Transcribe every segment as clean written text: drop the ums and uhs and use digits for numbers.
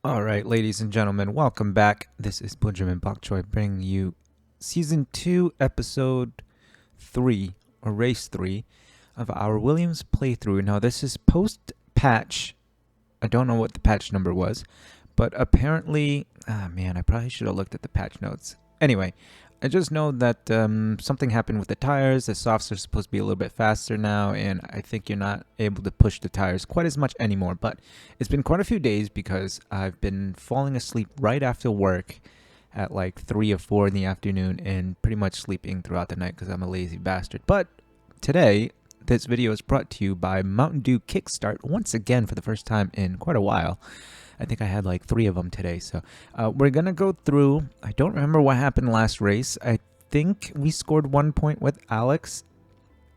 All right, ladies and gentlemen, welcome back. This is Benjamin Bokchoy bringing you Season 2, Episode 3, or Race 3, of our Williams playthrough. Now, this is post-patch. I don't know what the patch number was, but apparently... I probably should have looked at the patch notes. Anyway, I just know that something happened with the tires. The softs are supposed to be a little bit faster now, and I think you're not able to push the tires quite as much anymore. But it's been quite a few days because I've been falling asleep right after work at like 3 or 4 in the afternoon and pretty much sleeping throughout the night because I'm a lazy bastard. But today, this video is brought to you by Mountain Dew Kickstart once again for the first time in quite a while. I think I had like 3 of them today. So we're going to go through. I don't remember what happened last race. I think we scored 1 point with Alex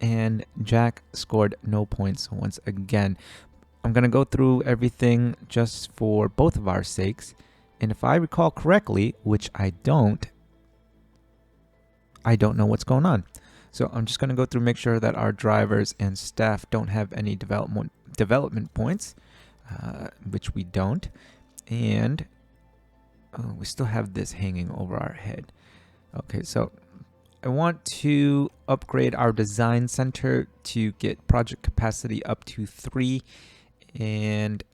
and Jack scored no points once again. I'm going to go through everything just for both of our sakes. And if I recall correctly, which I don't know what's going on. So I'm just going to go through, make sure that our drivers and staff don't have any development points. Which we don't, and we still have this hanging over our head. Okay, so I want to upgrade our design center to get project capacity up to 3, and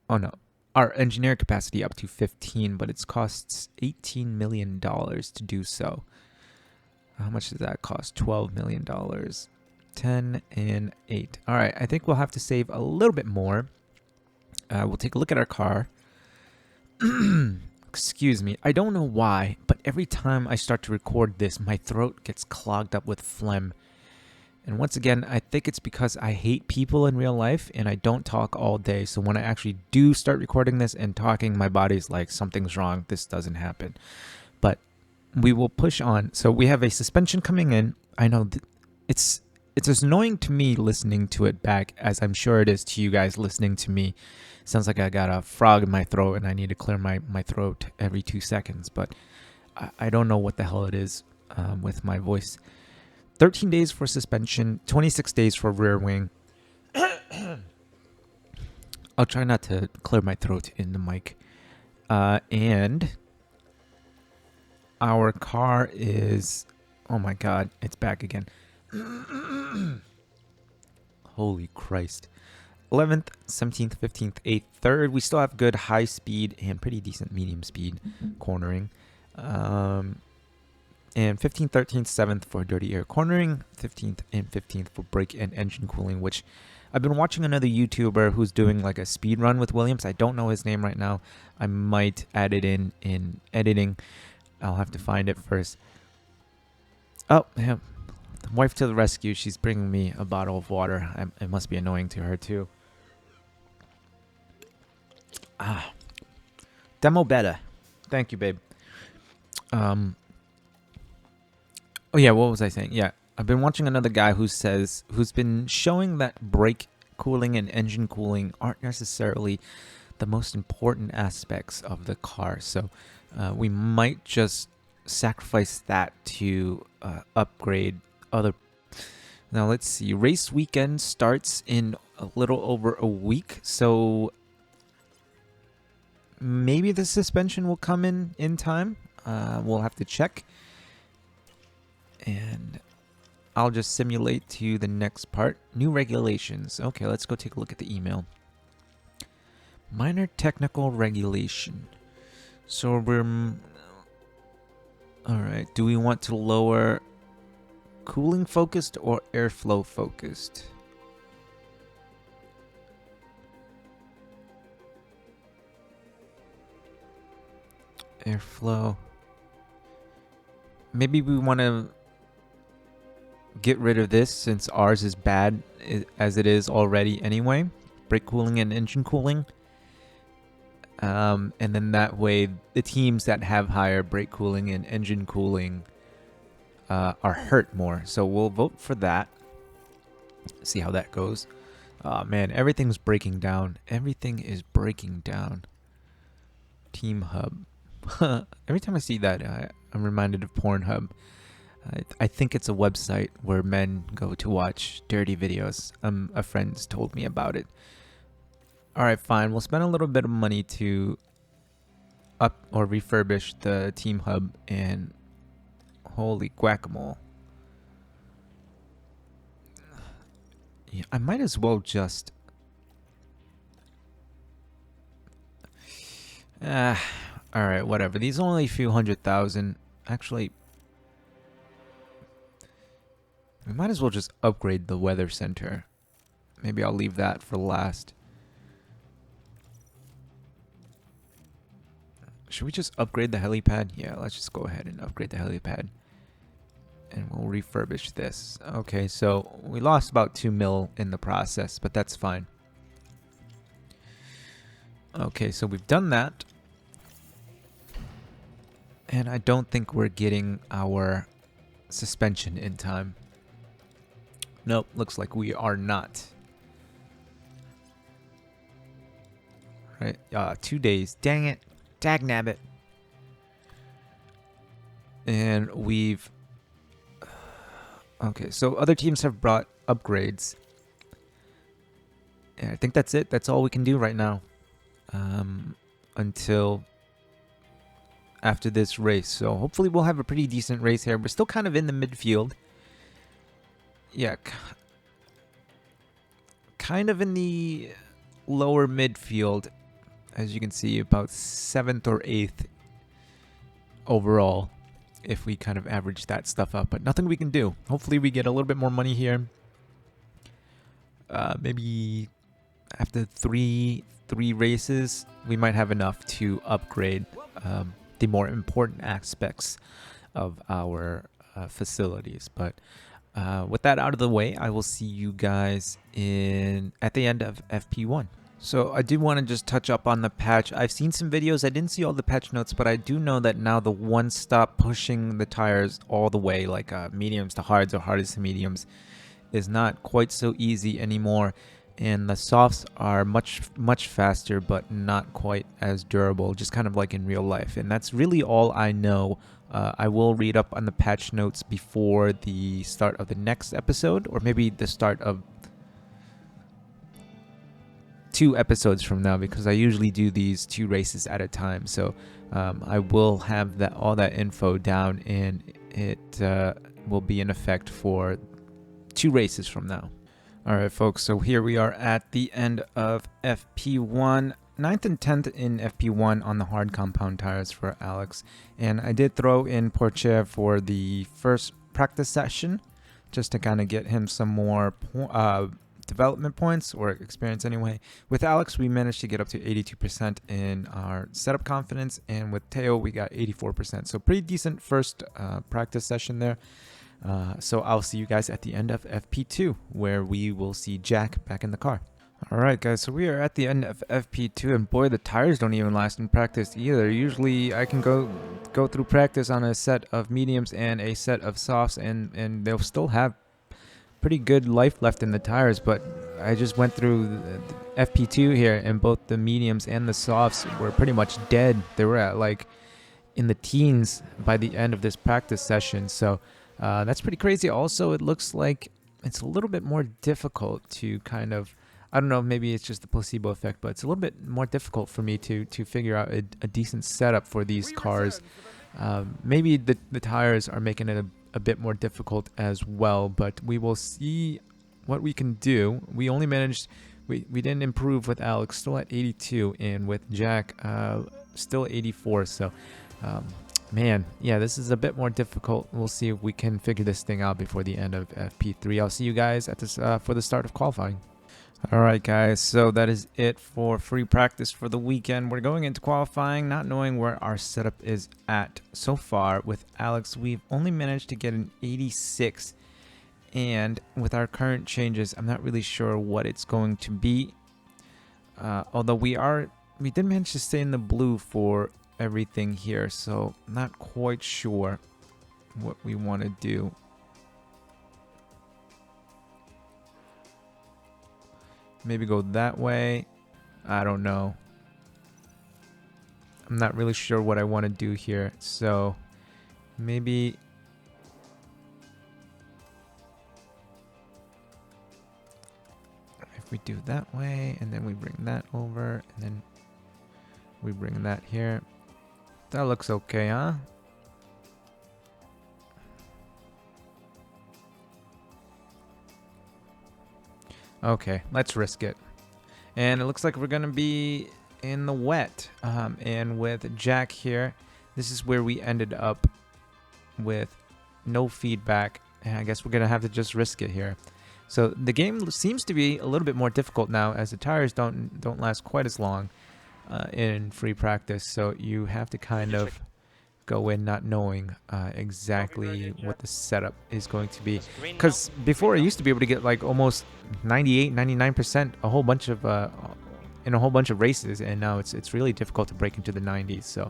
our engineer capacity up to 15, but it costs $18 million to do so. How much does that cost? $12 million. 10 and 8. All right, I think we'll have to save a little bit more. We'll take a look at our car. Excuse me. I don't know why, but every time I start to record this, my throat gets clogged up with phlegm. And once again, I think it's because I hate people in real life and I don't talk all day. So when I actually do start recording this and talking, my body's like, something's wrong. This doesn't happen. But we will push on. So we have a suspension coming in. I know it's as annoying to me listening to it back as I'm sure it is to you guys listening to me. Sounds like I got a frog in my throat and I need to clear my throat every 2 seconds. But I don't know what the hell it is with my voice. 13 days for suspension, 26 days for rear wing. I'll try not to clear my throat in the mic. And our car is... Oh my god, it's back again. Holy Christ. 11th, 17th, 15th, 8th, 3rd. We still have good high speed and pretty decent medium speed cornering. And 15th, 13th, 7th for dirty air cornering. 15th and 15th for brake and engine cooling, which I've been watching another YouTuber who's doing like a speed run with Williams. I don't know his name right now. I might add it in editing. I'll have to find it first. Oh, yeah. Wife to the rescue. She's bringing me a bottle of water. It must be annoying to her too. Demo beta. Thank you, babe. Oh yeah, what was I saying? Yeah, I've been watching another guy who's been showing that brake cooling and engine cooling aren't necessarily the most important aspects of the car. So we might just sacrifice that to upgrade other. Now let's see, race weekend starts in a little over a week, so maybe the suspension will come in time. We'll have to check, and I'll just simulate to the next part. New regulations. Okay, let's go take a look at the email. Minor technical regulation. So we're all right, do we want to lower cooling focused or airflow focused? Airflow. Maybe we want to get rid of this since ours is bad as it is already anyway. Brake cooling and engine cooling. And then that way the teams that have higher brake cooling and engine cooling are hurt more. So we'll vote for that. See how that goes. Man, everything's breaking down. Everything is breaking down. Team Hub. Every time I see that, I'm reminded of Pornhub. I think it's a website where men go to watch dirty videos. A friend's told me about it. All right, fine. We'll spend a little bit of money to up or refurbish the team hub, and holy guacamole. Yeah, I might as well just all right, whatever. These are only a few 100,000. Actually, we might as well just upgrade the weather center. Maybe I'll leave that for last. Should we just upgrade the helipad? Yeah, let's just go ahead and upgrade the helipad. And we'll refurbish this. Okay, so we lost about 2 mil in the process, but that's fine. Okay, so we've done that. And I don't think we're getting our suspension in time. Nope, looks like we are not. Right, 2 days. Dang it. Dagnabbit. And we've... Okay, so other teams have brought upgrades. And I think that's it. That's all we can do right now. Until after this race. So hopefully we'll have a pretty decent race here. We're still kind of in the midfield. Yeah. Kind of in the lower midfield. As you can see, about 7th or 8th overall, if we kind of average that stuff up. But nothing we can do. Hopefully we get a little bit more money here. Maybe after three races, we might have enough to upgrade the more important aspects of our facilities. But with that out of the way, I will see you guys at the end of FP1. So I do want to just touch up on the patch. I've seen some videos. I didn't see all the patch notes, but I do know that now the one-stop pushing the tires all the way, like mediums to hards or hardest to mediums, is not quite so easy anymore. And the softs are much faster, but not quite as durable, just kind of like in real life. And that's really all I know. I will read up on the patch notes before the start of the next episode, or maybe the start of 2 episodes from now, because I usually do these 2 races at a time. So I will have all that info down, and it will be in effect for 2 races from now. All right, folks, so here we are at the end of FP1. 9th and 10th in FP1 on the hard compound tires for Alex. And I did throw in Corsair for the first practice session, just to kind of get him some more development points, or experience anyway. With Alex, we managed to get up to 82% in our setup confidence, and with Teo, we got 84%. So pretty decent first practice session there. So I'll see you guys at the end of FP2, where we will see Jack back in the car. Alright guys, so we are at the end of FP2, and boy, the tires don't even last in practice either. Usually I can go through practice on a set of mediums and a set of softs, and they'll still have pretty good life left in the tires, but I just went through the FP2 here, and both the mediums and the softs were pretty much dead. They were at like in the teens by the end of this practice session, so that's pretty crazy. Also, it looks like it's a little bit more difficult to kind of, I don't know, maybe it's just the placebo effect, but it's a little bit more difficult for me to figure out a decent setup for these cars. Maybe the tires are making it a bit more difficult as well, but we will see what we can do. We only managed, we didn't improve with Alex, still at 82, and with Jack, still 84, so man, yeah, this is a bit more difficult. We'll see if we can figure this thing out before the end of FP3. I'll see you guys at this for the start of qualifying. Alright guys, so that is it for free practice for the weekend. We're going into qualifying not knowing where our setup is at. So far with Alex, we've only managed to get an 86, and with our current changes, I'm not really sure what it's going to be. Although we did manage to stay in the blue for everything here, so not quite sure what we want to do. Maybe go that way. I don't know. I'm not really sure what I want to do here, so maybe if we do that way, and then we bring that over, and then we bring that here. That looks okay, huh? Okay, let's risk it. And it looks like we're gonna be in the wet. And with Jack here, this is where we ended up with no feedback. And I guess we're gonna have to just risk it here. So the game seems to be a little bit more difficult now, as the tires don't last quite as long in free practice. So you have to kind of go in not knowing exactly what the setup is going to be. Because before I used to be able to get like almost 98, 99% a whole bunch of in a whole bunch of races, and now it's really difficult to break into the 90s. So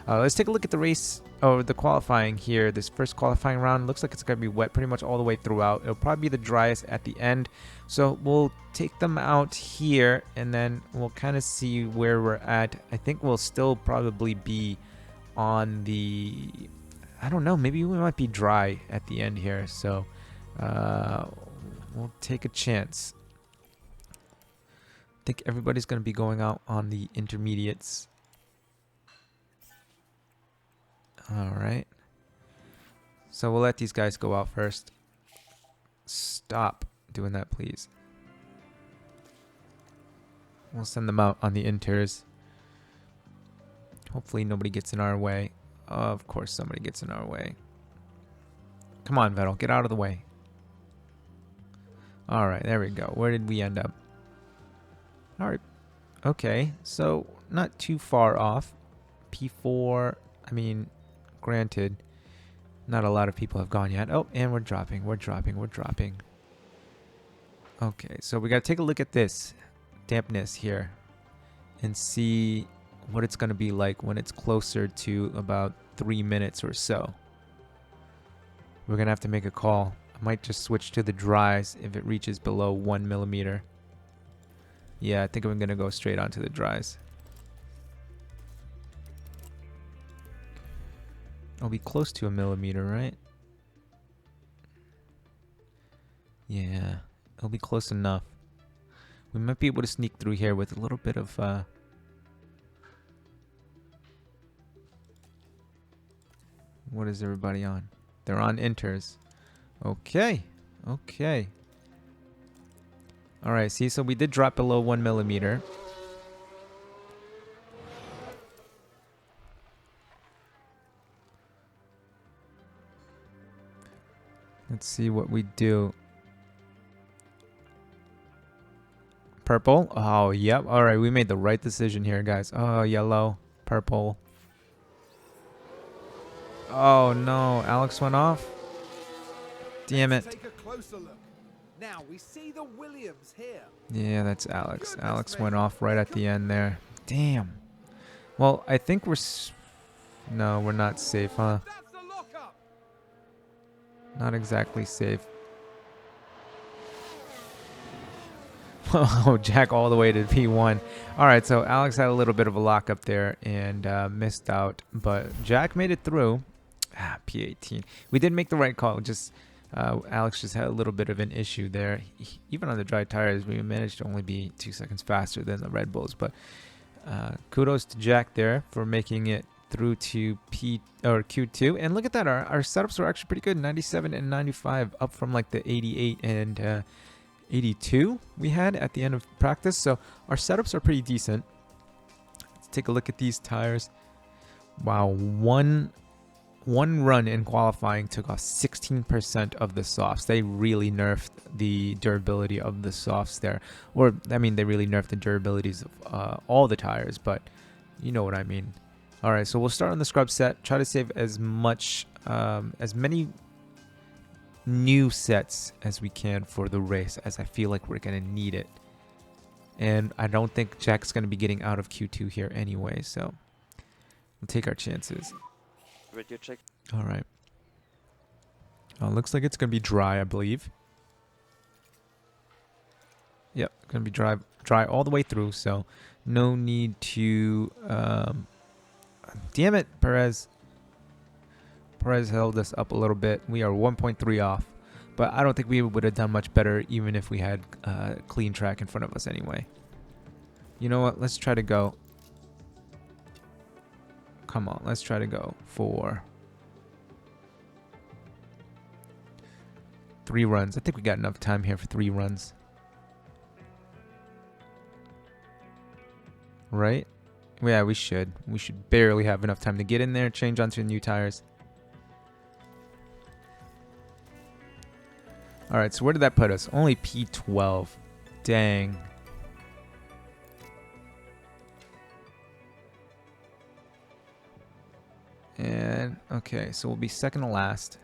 let's take a look at the race or the qualifying here. This first qualifying round looks like it's going to be wet pretty much all the way throughout. It'll probably be the driest at the end. So we'll take them out here, and then we'll kind of see where we're at. I think we'll still probably be on the, I don't know, maybe we might be dry at the end here. So we'll take a chance. I think everybody's going to be going out on the intermediates. Alright. So we'll let these guys go out first. Stop doing that, please. We'll send them out on the inters. Hopefully nobody gets in our way. Of course somebody gets in our way. Come on, Vettel, get out of the way. Alright, there we go. Where did we end up? Alright. Okay, so not too far off. P4, I mean, granted, not a lot of people have gone yet. Oh, and we're dropping. Okay, so we got to take a look at this dampness here and see what it's going to be like when it's closer to about 3 minutes or so. We're going to have to make a call. I might just switch to the dries if it reaches below 1 millimeter. Yeah, I think I'm going to go straight onto the dries. I'll be close to 1 millimeter, right? Yeah, it'll be close enough. We might be able to sneak through here with a little bit of what is everybody on? They're on inters. Okay. Okay. Alright, see, so we did drop below 1 millimeter. Let's see what we do. Purple. Oh, yep. Alright, we made the right decision here, guys. Oh, yellow. Purple. Oh, no. Alex went off. Damn it. Take a closer look. Now we see the Williams here. Yeah, that's Alex. Alex went off right at the end there. Damn. Well, I think we're... No, we're not safe, huh? That's the lockup. Not exactly safe. Oh, Jack all the way to P1. Alright, so Alex had a little bit of a lockup there and missed out. But Jack made it through. P18. We did make the right call. Just Alex just had a little bit of an issue there. Even on the dry tires, we managed to only be 2 seconds faster than the Red Bulls. But kudos to Jack there for making it through to Q2. And look at that. Our setups were actually pretty good. 97 and 95, up from like the 88 and 82 we had at the end of practice. So our setups are pretty decent. Let's take a look at these tires. Wow, one run in qualifying took off 16% of the softs. They really nerfed the durability of the softs there. Or, I mean, they really nerfed the durabilities of all the tires, but you know what I mean. Alright, so we'll start on the scrub set. Try to save as much, as many new sets as we can for the race, as I feel like we're going to need it. And I don't think Jack's going to be getting out of Q2 here anyway, so we'll take our chances. Radio check. All right. Looks like it's going to be dry, I believe. Yep, going to be dry all the way through, so no need to... damn it, Perez. Perez held us up a little bit. We are 1.3 off. But I don't think we would have done much better even if we had clean track in front of us anyway. You know what? Let's try to go. Come on, let's try to go for 3 runs. I think we got enough time here for 3 runs. Right? Yeah, we should. We should barely have enough time to get in there, change onto new tires. Alright, so where did that put us? Only P12. Dang. And, okay, so we'll be second to last.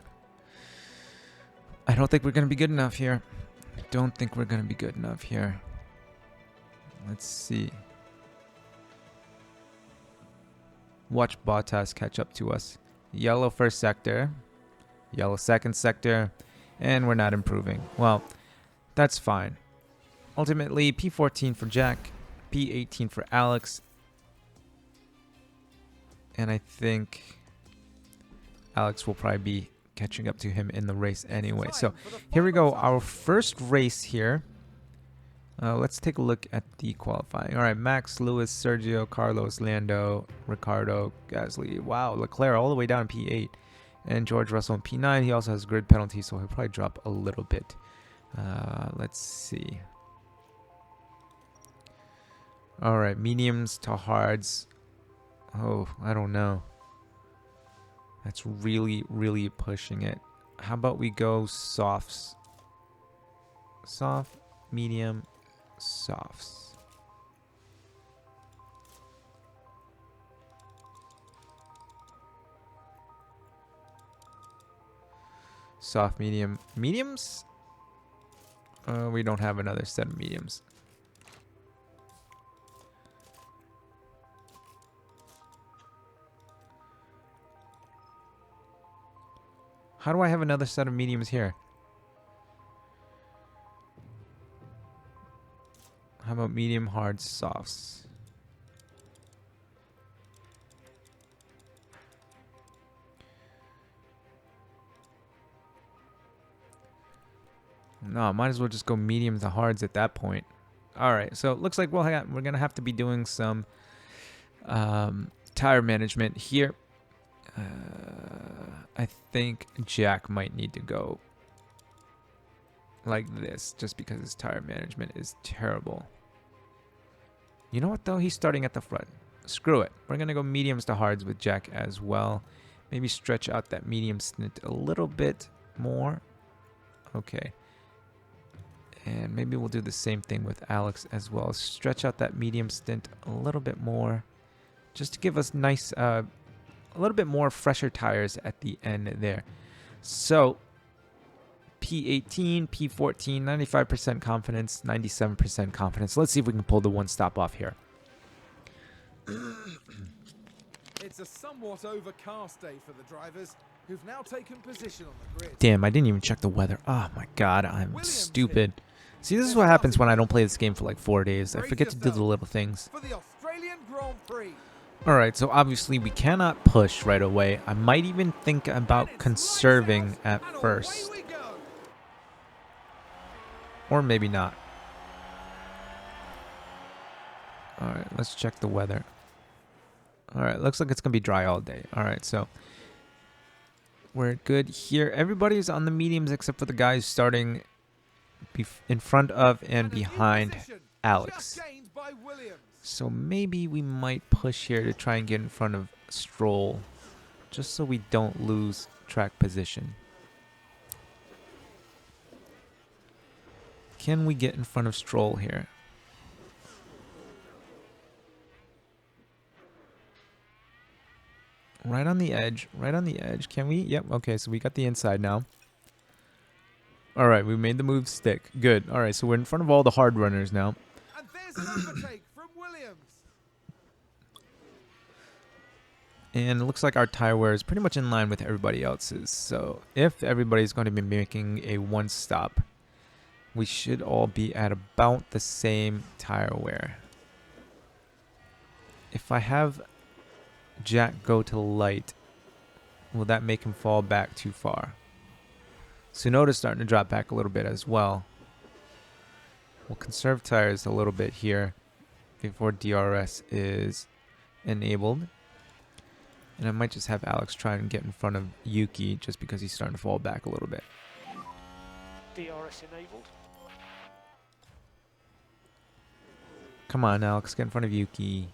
I don't think we're going to be good enough here. I don't think we're going to be good enough here. Let's see. Watch Bottas catch up to us. Yellow first sector. Yellow second sector. And we're not improving. Well, that's fine. Ultimately, P14 for Jack. P18 for Alex. And I think Alex will probably be catching up to him in the race anyway. So here we go. Our first race here. Let's take a look at the qualifying. All right, Max, Lewis, Sergio, Carlos, Lando, Ricardo, Gasly. Wow, Leclerc all the way down in P8. And George Russell in P9. He also has grid penalty, so he'll probably drop a little bit. Let's see. All right, mediums to hards. Oh, I don't know. That's really, really pushing it. How about we go softs? Soft, medium, softs. Soft, medium, mediums? We don't have another set of mediums. How do I have another set of mediums here? How about medium, hard, softs? No, might as well just go medium to hards at that point. All right, so it looks like we're going to have to be doing some tire management here. I think Jack might need to go like this just because his tire management is terrible. You know what, though? He's starting at the front. Screw it. We're going to go mediums to hards with Jack as well. Maybe stretch out that medium stint a little bit more. Okay. And maybe we'll do the same thing with Alex as well. Stretch out that medium stint a little bit more. Just to give us nice, a little bit more fresher tires at the end there. So, P18, P14, 95% confidence, 97% confidence. Let's see if we can pull the one stop off here. It's a somewhat overcast day for the drivers, who've now taken position on the grid. Damn, I didn't even check the weather. Oh my god, I'm stupid. See, this is what happens when I don't play this game for like 4 days. I forget to do the little things. For the Australian Grand Prix. Alright, so obviously we cannot push right away. I might even think about conserving at first. Or maybe not. Alright, let's check the weather. Alright, looks like it's going to be dry all day. Alright, so we're good here. Everybody's on the mediums except for the guys starting in front of and behind Alex. So maybe we might push here to try and get in front of Stroll, just so we don't lose track position. Can we get in front of Stroll here? Right on the edge, right on the edge. Can we? Yep, okay, so we got the inside now. All right, we made the move stick. Good. All right, so we're in front of all the hard runners now. And there's an overtake from Williams. And it looks like our tire wear is pretty much in line with everybody else's. So if everybody's going to be making a one stop, we should all be at about the same tire wear. If I have Jack go to light, will that make him fall back too far? Tsunoda's starting to drop back a little bit as well. We'll conserve tires a little bit here before DRS is enabled. And I might just have Alex try and get in front of Yuki just because he's starting to fall back a little bit. DRS enabled. Come on, Alex, get in front of Yuki.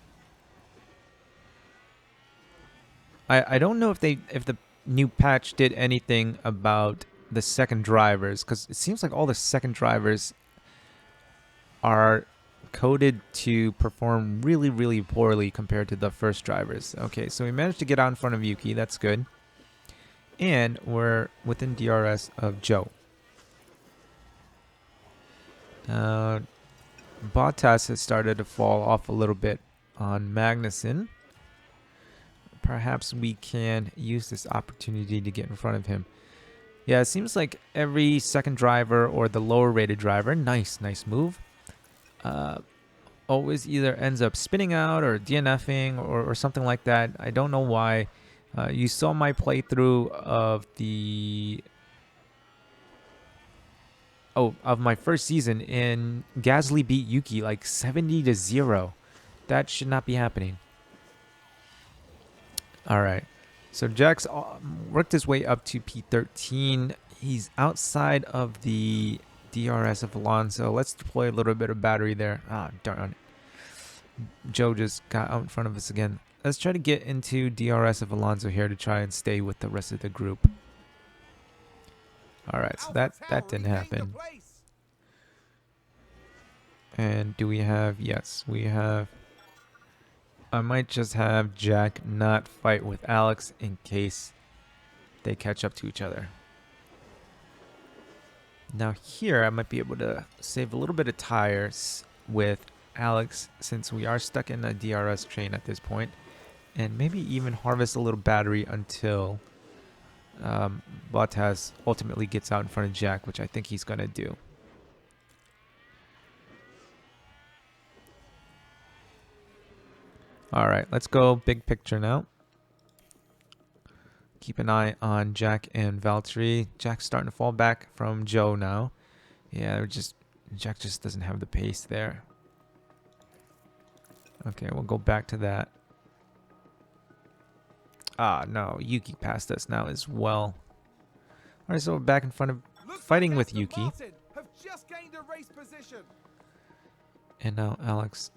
I don't know if the new patch did anything about the second drivers, because it seems like all the second drivers are coded to perform really, really poorly compared to the first drivers. Okay, so we managed to get out in front of Yuki. That's good. And we're within DRS of Joe. Bottas has started to fall off a little bit on Magnussen. Perhaps we can use this opportunity to get in front of him. Yeah, it seems like every second driver or the lower rated driver, nice move, always either ends up spinning out or DNFing or something like that. I don't know why. You saw my playthrough of of my first season, and Gasly beat Yuki like 70-0. That should not be happening. All right, so Jack's worked his way up to P13. He's outside of the DRS of Alonso. Let's deploy a little bit of battery there. Ah, darn it. Joe just got out in front of us again. Let's try to get into DRS of Alonso here to try and stay with the rest of the group. All right, so that didn't happen. And do we have... Yes, we have... I might just have Jack not fight with Alex in case they catch up to each other. Now here I might be able to save a little bit of tires with Alex since we are stuck in a DRS train at this point, and maybe even harvest a little battery until Bottas ultimately gets out in front of Jack, which I think he's going to do. All right, let's go big picture now. Keep an eye on Jack and Valtteri. Jack's starting to fall back from Joe now. Yeah, Jack just doesn't have the pace there. Okay, we'll go back to that. Ah, no, Yuki passed us now as well. All right, so we're back in front of fighting with Yuki. And now Alex.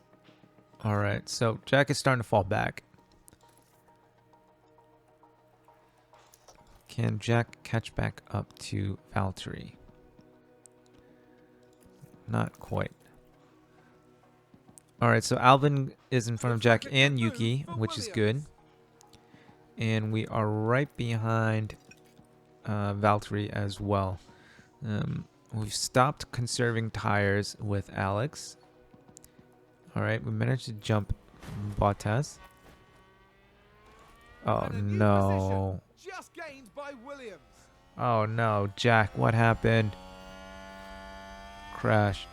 All right, so Jack is starting to fall back. Can Jack catch back up to Valtteri? Not quite. All right, so Alvin is in front of Jack and Yuki, which is good. And we are right behind Valtteri as well. We've stopped conserving tires with Alex. All right, we managed to jump Bottas. Oh no. Just gained by Williams. Oh no, Jack, what happened? Crashed.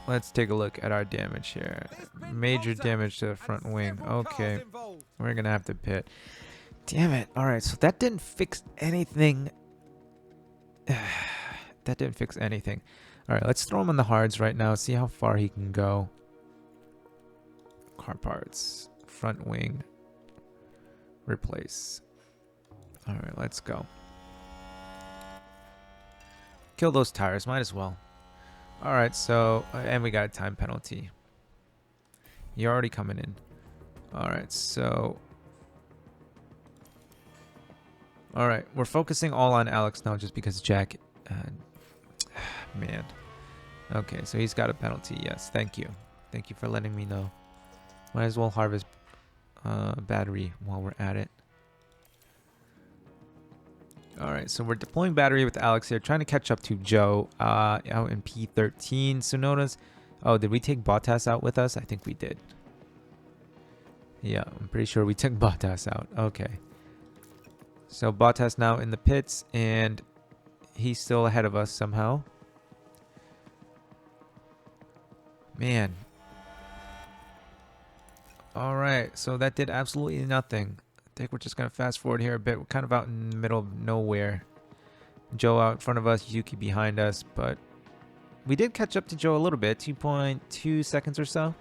Let's take a look at our damage here. Major damage to the front wing. Okay, we're gonna have to pit. Damn it. All right, so that didn't fix anything. That didn't fix anything. All right, let's throw him on the hards right now, see how far he can go. Car parts, front wing, replace. All right, let's go. Kill those tires, might as well. All right, so, and we got a time penalty. You're already coming in. All right, so. All right, we're focusing all on Alex now just because Jack, man. Okay, so he's got a penalty, yes, thank you. Thank you for letting me know. Might as well harvest battery while we're at it. All right, so we're deploying battery with Alex here, trying to catch up to Joe out in P13. So notice, oh, did we take Bottas out with us? I think we did. Yeah, I'm pretty sure we took Bottas out. Okay. So Bottas now in the pits, and he's still ahead of us somehow. Man. All right, so that did absolutely nothing. I think we're just going to fast forward here a bit. We're kind of out in the middle of nowhere. Joe out in front of us, Yuki behind us, but we did catch up to Joe a little bit, 2.2 seconds or so.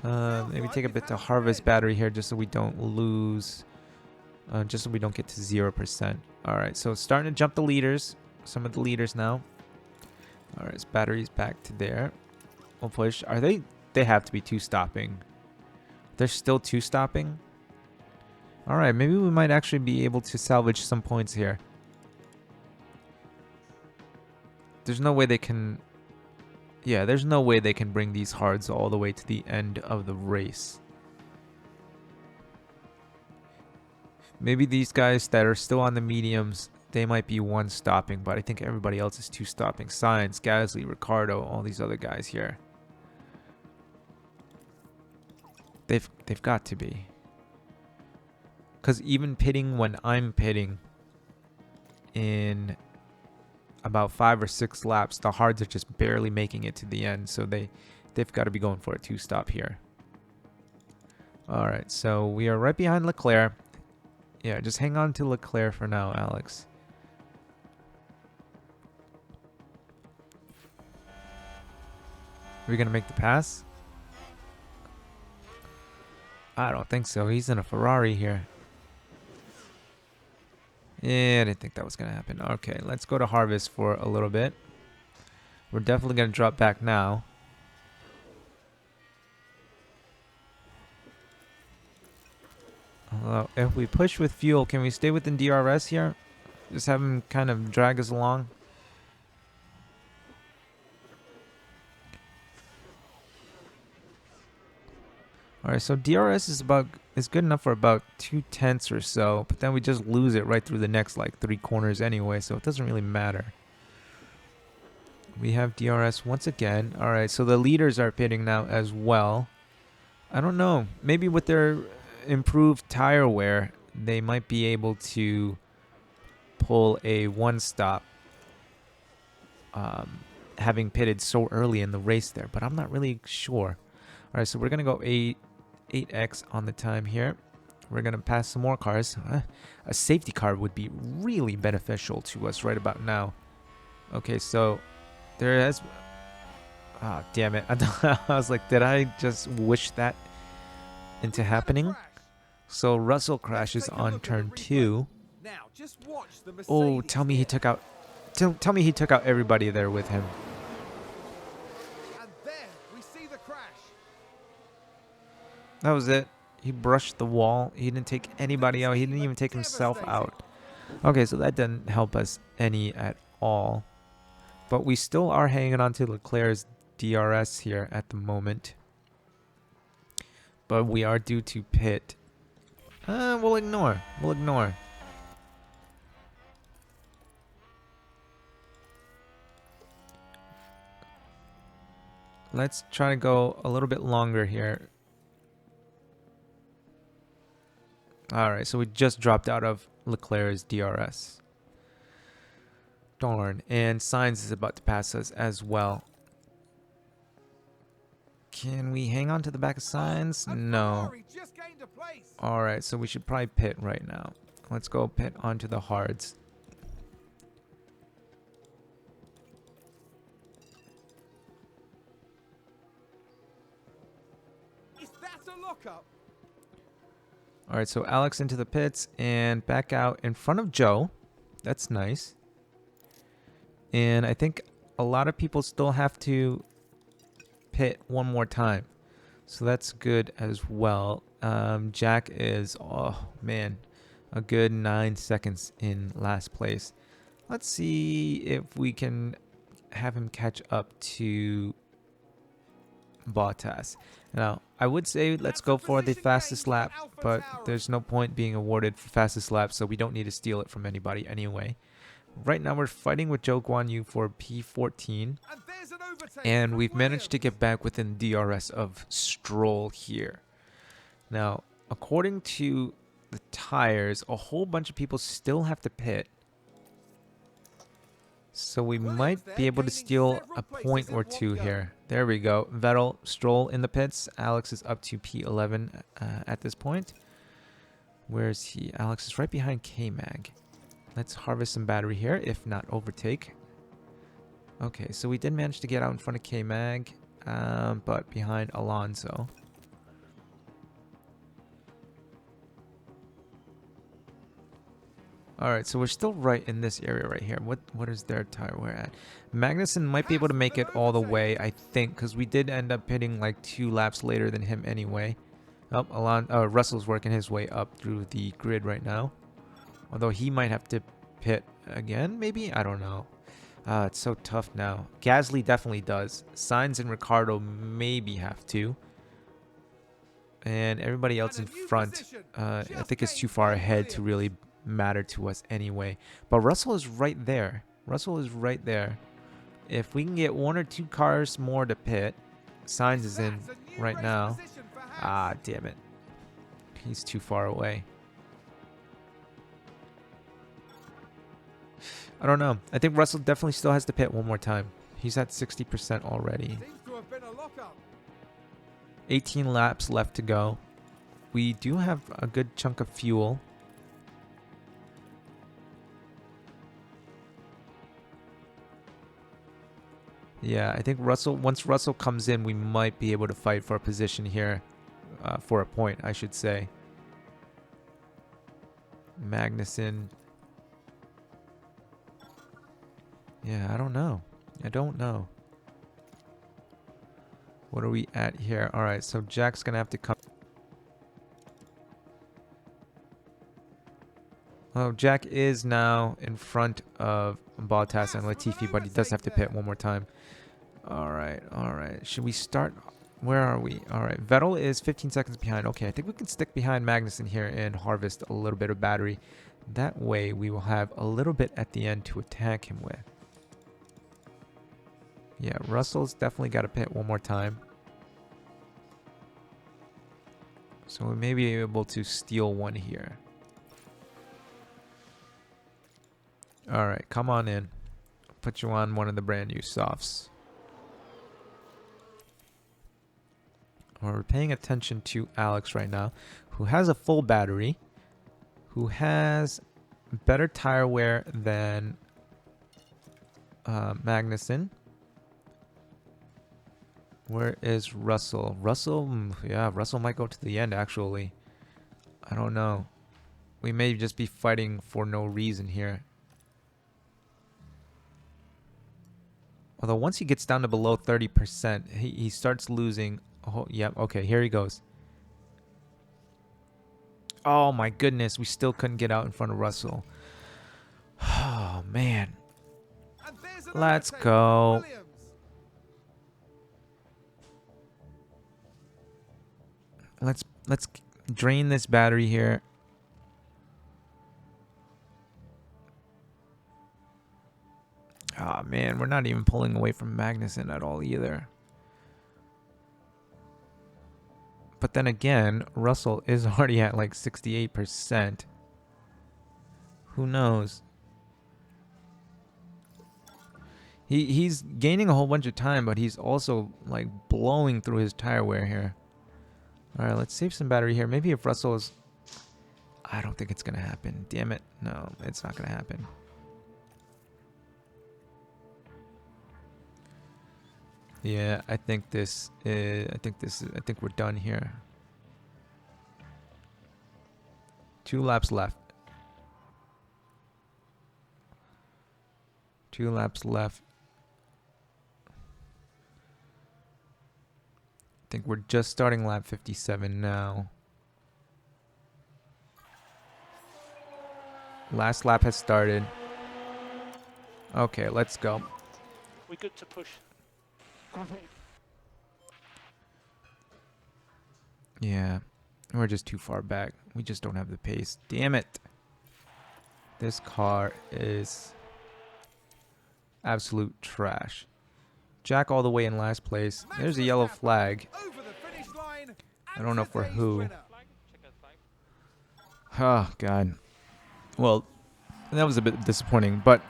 Maybe take a bit to harvest battery here just so we don't lose, just so we don't get to 0%. All right, so it's starting to jump the leaders, some of the leaders now. All right, so battery's back to there. We'll push. Are they have to be two-stopping. They're still two-stopping? All right, maybe we might actually be able to salvage some points here. There's no way they can... Yeah, there's no way they can bring these hards all the way to the end of the race. Maybe these guys that are still on the mediums, they might be one-stopping, but I think everybody else is two-stopping. Sainz, Gasly, Ricardo, all these other guys here. They've got to be. Because even pitting when I'm pitting in about 5 or 6 laps, the hards are just barely making it to the end. So they've got to be going for a two-stop here. All right, so we are right behind Leclerc. Yeah, just hang on to Leclerc for now, Alex. Are we going to make the pass? I don't think so. He's in a Ferrari here. Yeah, I didn't think that was going to happen. Okay, let's go to harvest for a little bit. We're definitely going to drop back now. If we push with fuel, can we stay within DRS here? Just have him kind of drag us along. Alright, so DRS is good enough for about 2/10 or so, but then we just lose it right through the next like 3 corners anyway, so it doesn't really matter. We have DRS once again. Alright, so the leaders are pitting now as well. I don't know. Maybe with their improved tire wear, they might be able to pull a one-stop, having pitted so early in the race there, but I'm not really sure. Alright, so we're going to go 8x on the time here. We're going to pass some more cars. A safety car would be really beneficial to us right about now. Okay, so there has... Ah, damn it. I was like, did I just wish that into happening? So Russell crashes on turn 2. Oh, tell me he took out... Tell me he took out everybody there with him. That was it. He brushed the wall. He didn't take anybody out. He didn't even take himself out. Okay, so that didn't help us any at all. But we still are hanging on to Leclerc's DRS here at the moment. But we are due to pit. We'll ignore. We'll ignore. Let's try to go a little bit longer here. Alright, so we just dropped out of Leclerc's DRS. Darn, and Sainz is about to pass us as well. Can we hang on to the back of Sainz? No. Alright, so we should probably pit right now. Let's go pit onto the hards. Is that a lockup? Alright, so Alex into the pits and back out in front of Joe. That's nice. And I think a lot of people still have to pit one more time. So that's good as well. Jack is, oh man, a good 9 seconds in last place. Let's see if we can have him catch up to Bottas. Now, I would say let's go for the fastest lap, but there's no point being awarded for fastest lap, so we don't need to steal it from anybody anyway. Right now, we're fighting with Zhou Guanyu for P14, and we've managed to get back within DRS of Stroll here. Now, according to the tires, a whole bunch of people still have to pit. So we might be able to steal a point or two here. There we go. Vettel, Stroll in the pits. Alex is up to P11 at this point. Where is he? Alex is right behind K-Mag. Let's harvest some battery here, if not overtake. Okay, so we did manage to get out in front of K-Mag, but behind Alonso. Alright, so we're still right in this area right here. What is their tire wear at? Magnussen might be able to make it all the way, I think, because we did end up hitting like 2 laps later than him anyway. Oh, Russell's working his way up through the grid right now. Although he might have to pit again, maybe? I don't know. It's so tough now. Gasly definitely does. Sainz and Ricciardo maybe have to. And everybody else in front, I think it's too far ahead to really matter to us anyway. But Russell is right there. Russell is right there. If we can get 1 or 2 cars more to pit, Sainz is in right now. Ah, damn it. He's too far away. I don't know. I think Russell definitely still has to pit 1 more time. He's at 60% already. 18 laps left to go. We do have a good chunk of fuel. Yeah, I think once Russell comes in, we might be able to fight for a position here. For a point, I should say. Magnussen. Yeah, I don't know. I don't know. What are we at here? All right, so Jack's going to have to come. Oh, Jack is now in front of Bottas and Latifi, but he does have to pit 1 more time. All right, all right. Should we start? Where are we? All right, Vettel is 15 seconds behind. Okay, I think we can stick behind Magnussen here and harvest a little bit of battery. That way, we will have a little bit at the end to attack him with. Yeah, Russell's definitely got to pit 1 more time. So we may be able to steal 1 here. All right, come on in. Put you on one of the brand new softs. We're paying attention to Alex right now, who has a full battery, who has better tire wear than Magnussen. Where is Russell? Yeah, Russell might go to the end, actually. I don't know. We may just be fighting for no reason here. Although once he gets down to below 30%, he starts losing. Oh, yep. Okay, here he goes. Oh my goodness, we still couldn't get out in front of Russell. Oh man. Let's go. Let's drain this battery here. Oh man, we're not even pulling away from Magnussen at all either. But then again, Russell is already at like 68%. Who knows? He's gaining a whole bunch of time, but he's also like blowing through his tire wear here. All right, let's save some battery here. Maybe if Russell is... I don't think it's going to happen. Damn it. No, it's not going to happen. Yeah, I think we're done here. 2 laps left. 2 laps left. I think we're just starting lap 57 now. Last lap has started. Okay, let's go. We're good to push. Yeah, we're just too far back. We just don't have the pace. Damn it. This car is absolute trash. Jack all the way in last place. There's a yellow flag. I don't know for who. Oh, God. Well, that was a bit disappointing. But,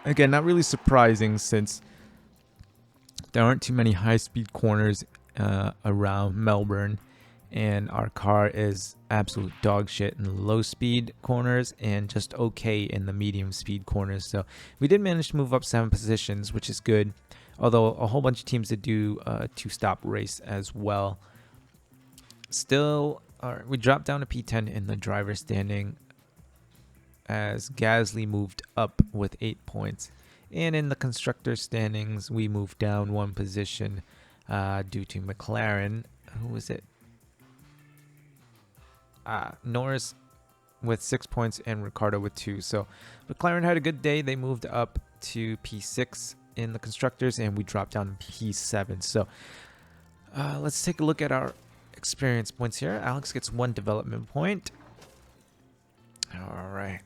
again, not really surprising since there aren't too many high-speed corners around Melbourne. and our car is absolute dog shit in low speed corners and just okay in the medium speed corners. So we did manage to move up 7 positions, which is good, although a whole bunch of teams did do a 2-stop race as well. Still, we dropped down to P10 in the driver standing as Gasly moved up with 8 points, and in the constructor standings we moved down 1 position due to McLaren. Who was it? Norris with 6 points and Ricciardo with 2. So McLaren had a good day. They moved up to P6 in the constructors, and we dropped down to P7. So let's take a look at our experience points here. Alex gets 1 development point. All right.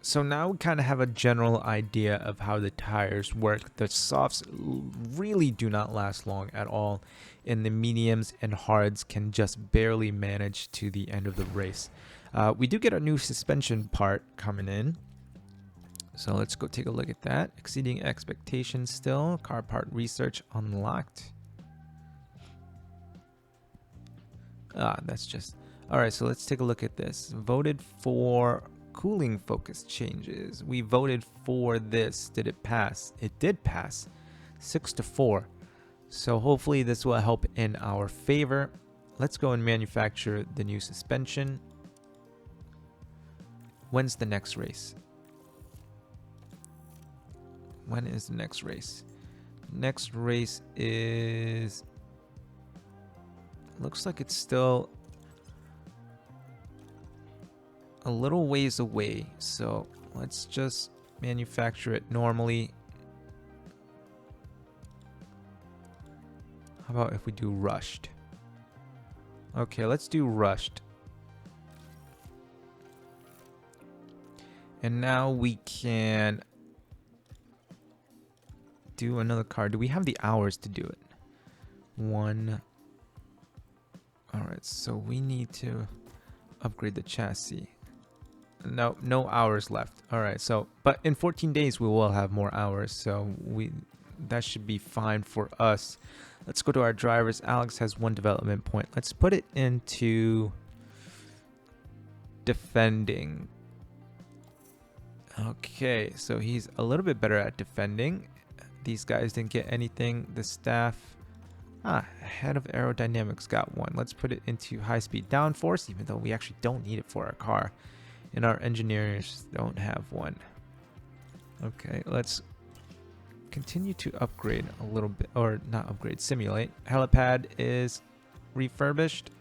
So now we kind of have a general idea of how the tires work. The softs really do not last long at all, and the mediums and hards can just barely manage to the end of the race. We do get a new suspension part coming in, so let's go take a look at that. Exceeding expectations still. Car part research unlocked. That's just... Alright, so let's take a look at this. Voted for cooling focus changes. We voted for this. Did it pass? It did pass. 6-4. So hopefully this will help in our favor. Let's go and manufacture the new suspension. When's the next race? When is the next race? Next race is... Looks like it's still a little ways away, so let's just manufacture it normally. How about if we do rushed? Okay, let's do rushed. And now we can do another car. Do we have the hours to do it? 1. Alright, so we need to upgrade the chassis. No hours left. Alright, so but in 14 days we will have more hours, so that should be fine for us. Let's go to our drivers. Alex has 1 development point. Let's put it into defending. Okay, so he's a little bit better at defending. These guys didn't get anything. The staff, head of aerodynamics got 1. Let's put it into high-speed downforce, even though we actually don't need it for our car. And our engineers don't have 1. Okay, let's continue to upgrade a little bit, or not upgrade, simulate. Helipad is refurbished.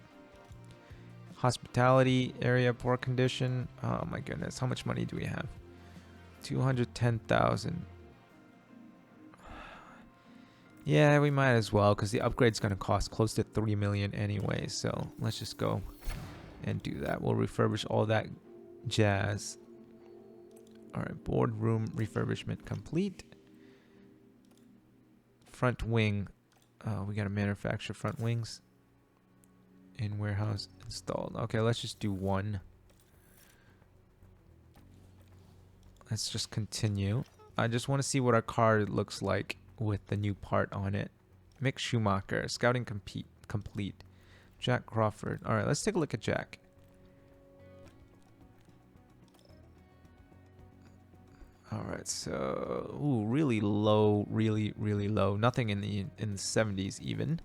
Hospitality area, poor condition. Oh my goodness, how much money do we have? 210,000. Yeah, we might as well, because the upgrade's going to cost close to 3 million anyway. So let's just go and do that. We'll refurbish all that jazz. All right, boardroom refurbishment complete. Front wing. We got to manufacture front wings. In warehouse installed. Okay, let's just do 1. Let's just continue. I just want to see what our car looks like with the new part on it. Mick Schumacher, scouting complete. Jack Crawford. All right, let's take a look at Jack. All right, so really low, really low. Nothing in the 70s even.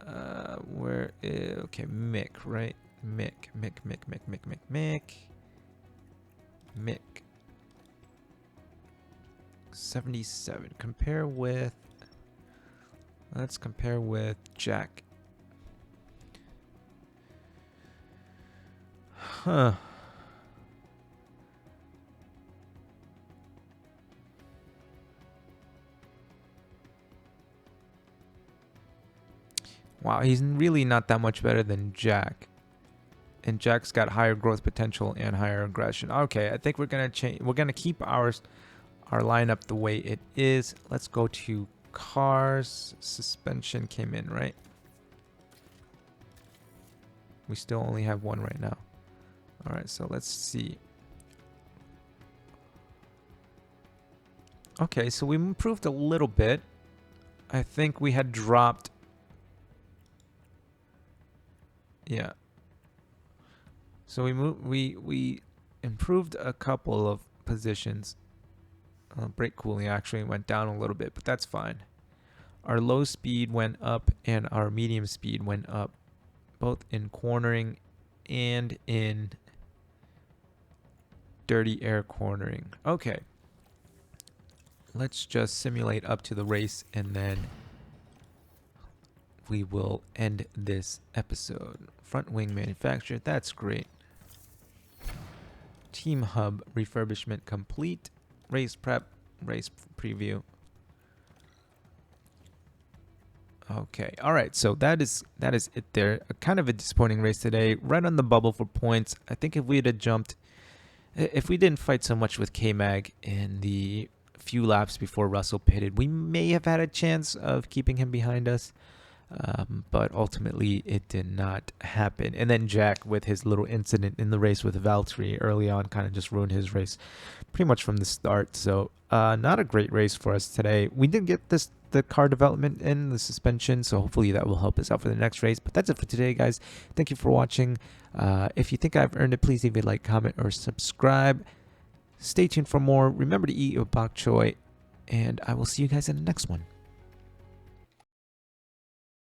Okay, Mick, right? Mick. 77. Compare with... Let's compare with Jack. Huh. Wow, he's really not that much better than Jack. And Jack's got higher growth potential and higher aggression. Okay, I think we're gonna change. We're gonna keep our lineup the way it is. Let's go to cars. Suspension came in, right? We still only have 1 right now. All right, so let's see. Okay, so we improved a little bit. I think we had dropped Yeah. So we improved a couple of positions. Brake cooling actually went down a little bit, but that's fine. Our low speed went up and our medium speed went up, both in cornering and in dirty air cornering. Okay. Let's just simulate up to the race and then we will end this episode. Front wing manufactured, that's great. Team hub refurbishment complete. Race prep, race preview. Okay, all right, so that is it there. Kind of a disappointing race today, right on the bubble for points. I think if we had jumped, if we didn't fight so much with K-Mag in the few laps before Russell pitted, we may have had a chance of keeping him behind us. But ultimately it did not happen. And then Jack, with his little incident in the race with Valtteri early on, kind of just ruined his race pretty much from the start. So not a great race for us today. We did get the car development and the suspension, so hopefully that will help us out for the next race. But that's it for today, guys. Thank you for watching. If you think I've earned it, please leave a like, comment, or subscribe. Stay tuned for more. Remember to eat your bok choy, and I will see you guys in the next one.